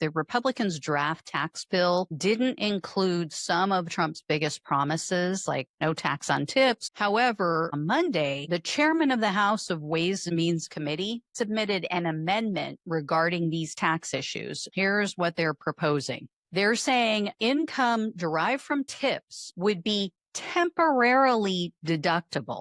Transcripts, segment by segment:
The Republicans' draft tax bill didn't include some of Trump's biggest promises, like no tax on tips. However, on Monday, the chairman of the House of Ways and Means Committee submitted an amendment regarding these tax issues. Here's what they're proposing. They're saying income derived from tips would be temporarily deductible.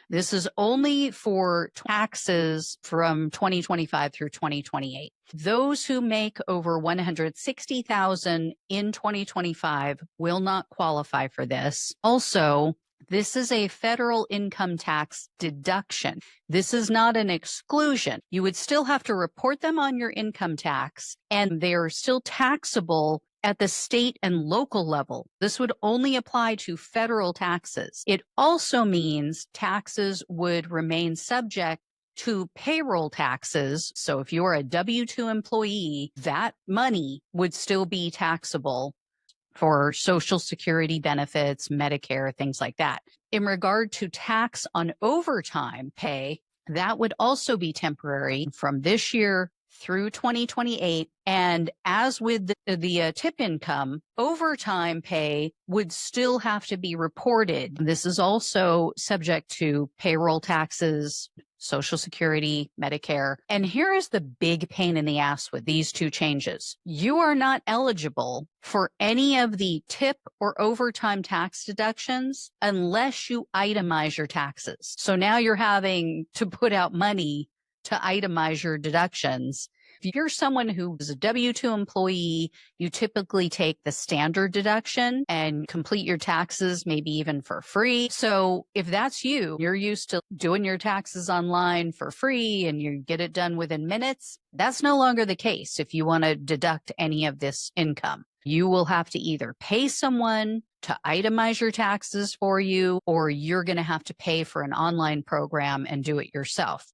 This is only for taxes from 2025 through 2028. Those who make over 160,000 in 2025 will not qualify for this. Also, this is a federal income tax deduction. This is not an exclusion. You would still have to report them on your income tax, and they're still taxable at the state and local level. This would only apply to federal taxes. It also means taxes would remain subject to payroll taxes. So if you're a W-2 employee, that money would still be taxable for Social Security benefits, Medicare, things like that. In regard to tax on overtime pay, that would also be temporary from this year through 2028. And as with the tip income, overtime pay would still have to be reported. This is also subject to payroll taxes, Social Security, Medicare. And here is the big pain in the ass with these two changes. You are not eligible for any of the tip or overtime tax deductions unless you itemize your taxes. So now you're having to put out money to itemize your deductions. If you're someone who is a W-2 employee, you typically take the standard deduction and complete your taxes, maybe even for free. So if that's you, you're used to doing your taxes online for free and you get it done within minutes. That's no longer the case if you want to deduct any of this income. You will have to either pay someone to itemize your taxes for you, or you're going to have to pay for an online program and do it yourself.